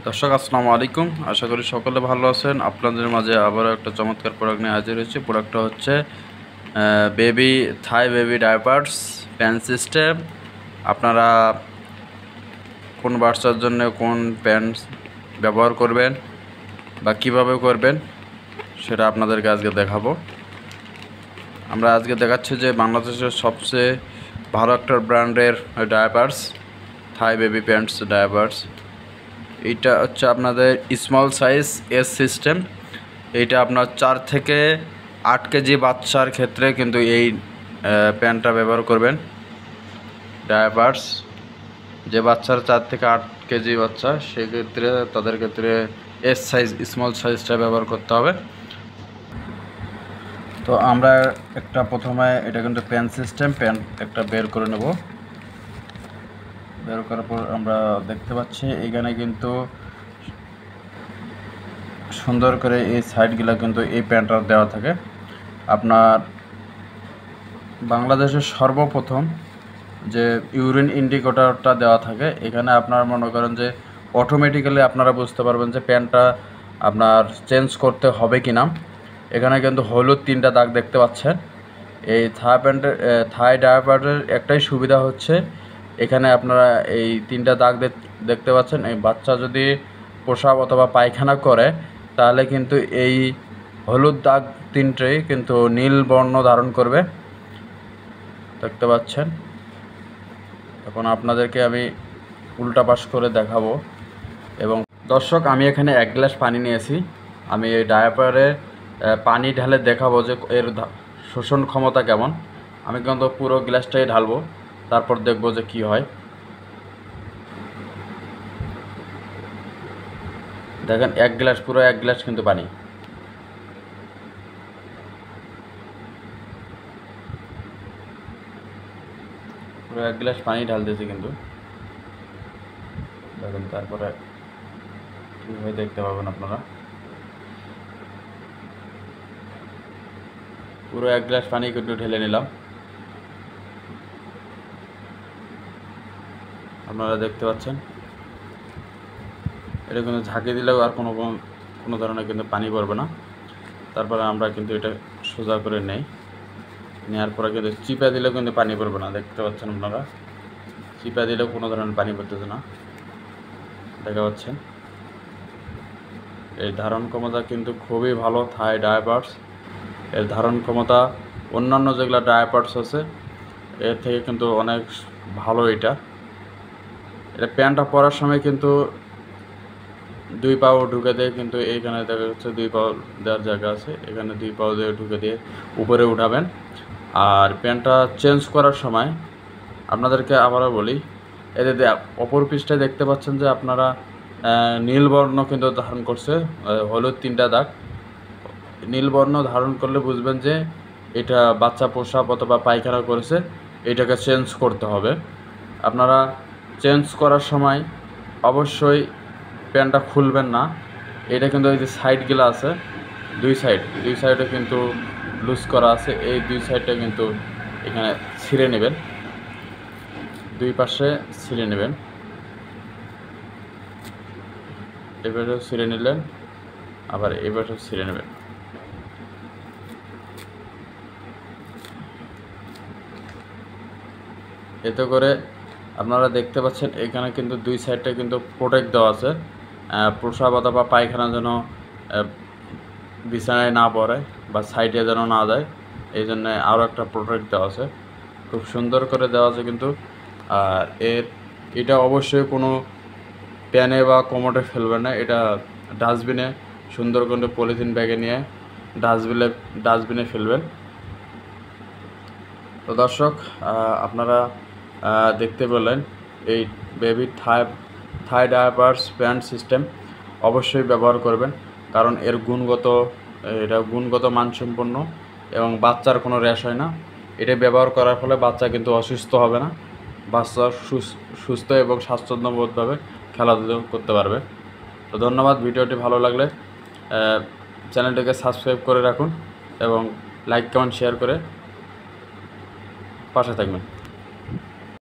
দর্শক আসসালামু আলাইকুম। আশা করি সকলে ভালো আছেন। আপনাদের মাঝে আবারও একটা চমৎকার প্রোডাক্ট নিয়ে হাজির হয়েছি। প্রোডাক্টটা হচ্ছে বেবি থাই বেবি ডায়াপার্স প্যান্ট সিস্টেম। আপনারা কোন বাচ্চার জন্য কোন প্যান্ট ব্যবহার করবেন বা কিভাবে করবেন সেটা আপনাদেরকে আজকে দেখাবো। আমরা আজকে দেখাচ্ছি যে বাংলাদেশের সবচেয়ে ভালো একটা ব্র্যান্ডের ডায়াপার্স থাই বেবি প্যান্টস ডায়াপার্স। এইটা হচ্ছে আপনাদের স্মল সাইজ এস সিস্টেম। এইটা আপনার 4 থেকে 8 কেজি বাচ্চার ক্ষেত্রে কিন্তু এই প্যান্টটা ব্যবহার করবেন। ডায়াপার্স যে বাচ্চার 4 থেকে 8 কেজি বাচ্চা, সেক্ষেত্রে তাদের ক্ষেত্রে এস সাইজ স্মল সাইজটা ব্যবহার করতে হবে। তো আমরা একটা প্রথমে এটা কিন্তু প্যান্ট সিস্টেম, প্যান্ট একটা বের করে নেব। বের করার পর আমরা দেখতে পাচ্ছি এখানে কিন্তু সুন্দর করে এই সাইডগুলো কিন্তু এই প্যান্টটা দেওয়া থাকে। আপনার বাংলাদেশের সর্বপ্রথম যে ইউরিন ইন্ডিকেটরটা দেওয়া থাকে, এখানে আপনার মনে করেন যে অটোমেটিক্যালি আপনারা বুঝতে পারবেন যে প্যান্টটা আপনার চেঞ্জ করতে হবে কি না। এখানে কিন্তু হলুদ 3টা দাগ দেখতে পাচ্ছেন। এই থাই ডায়াপারের একটাই সুবিধা হচ্ছে, এখানে আপনারা এই 3টা দাগ দেখতে পাচ্ছেন। এই বাচ্চা যদি প্রসাব অথবা পায়খানা করে তাহলে কিন্তু এই হলুদ দাগ 3টেই কিন্তু নীল বর্ণ ধারণ করবে, দেখতে পাচ্ছেন। এখন আপনাদেরকে আমি উল্টা পাশ করে দেখাবো। এবং দর্শক, আমি এখানে 1 গ্লাস পানি নিয়েছি। আমি এই ডায়াপারে পানি ঢালে দেখাবো যে এর শোষণ ক্ষমতা কেমন। আমি কিন্তু পুরো গ্লাসটাই ঢালবো, তারপর দেখবো যে কি হয়। দেখেন 1 গ্লাস, পুরো 1 গ্লাস কিন্তু পানি। পুরো 1 গ্লাস পানি ঢাল দিয়েছি কিন্তু দেখেন, তারপরে কীভাবে দেখতে পাবেন আপনারা। পুরো 1 গ্লাস পানি কিন্তু ঢেলে নিলাম, আপনারা দেখতে পাচ্ছেন। এটা কিন্তু ঝাঁকি দিলেও আর কোনো ধরনের কিন্তু পানি পড়বে না। তারপরে আমরা কিন্তু এটা সোজা করে নেওয়ার পরে কিন্তু চিপা দিলেও কিন্তু পানি পড়বে না, দেখতে পাচ্ছেন আপনারা। চিপা দিলেও কোনো ধরনের পানি পড়তেছে না, দেখা পাচ্ছেন। এই ধারণ ক্ষমতা কিন্তু খুবই ভালো থাই ডায়াপার্স। এর ধারণ ক্ষমতা অন্যান্য যেগুলো ডায়াপার্স আছে এর থেকে কিন্তু অনেক ভালো। এটা প্যান্টটা পরার সময় কিন্তু 2 পাও ঢুকে দিয়ে কিন্তু এইখানে দেখা যাচ্ছে 2 পাও দেওয়ার জায়গা আছে, এখানে 2 পাও দিয়ে ঢুকে দিয়ে উপরে উঠাবেন। আর প্যান্টটা চেঞ্জ করার সময় আপনাদেরকে আবারও বলি, এতে অপর পৃষ্ঠায় দেখতে পাচ্ছেন যে আপনারা নীলবর্ণ কিন্তু ধারণ করছে, হলুদ 3টা দাগ। নীলবর্ণ ধারণ করলে বুঝবেন যে এটা বাচ্চা প্রসাব অথবা পায়খানা করেছে, এটাকে চেঞ্জ করতে হবে। আপনারা চেঞ্জ করার সময় অবশ্যই প্যান্টটা খুলবেন না। এটা কিন্তু এই যে সাইডগুলো আছে, দুই সাইডে কিন্তু লুজ করা আছে। এই 2 সাইডটা কিন্তু এখানে ছিঁড়ে নেবেন, 2 পাশে ছিঁড়ে নেবেন। এবারেও ছিঁড়ে নিলেন, আবার এবারেও ছিঁড়ে নেবেন। এতে করে আপনারা দেখতে পাচ্ছেন এখানে কিন্তু 2 সাইডটা কিন্তু প্রোটেক্ট দেওয়া আছে, প্রসাব অথবা পায়খানা যেন বিছানায় না পড়ে বা সাইডে যেন না যায়, এই জন্য আরও একটা প্রোটেক্ট দেওয়া আছে, খুব সুন্দর করে দেওয়া আছে কিন্তু। আর এটা অবশ্যই কোনো প্যানে বা কোমোটে ফেলবেন না, এটা ডাস্টবিনে সুন্দর করে পলিথিন ব্যাগে নিয়ে ডাস্টবিনে ফেলবেন। তো দর্শক, আপনারা দেখতে পেলেন এই বেবি থাই ডায়াপার্স প্যান্ট সিস্টেম অবশ্যই ব্যবহার করবেন, কারণ এটা গুণগত মানসম্পন্ন এবং বাচ্চার কোনো র্যাশ হয় না। এটা ব্যবহার করার ফলে বাচ্চা কিন্তু অসুস্থ হবে না, বাচ্চা সুস্থ এবং স্বাচ্ছন্দ্যবোধভাবে খেলাধুলা করতে পারবে। তো ধন্যবাদ। ভিডিওটি ভালো লাগলে চ্যানেলটিকে সাবস্ক্রাইব করে রাখুন এবং লাইক কমেন্ট শেয়ার করে পাশে থাকবেন।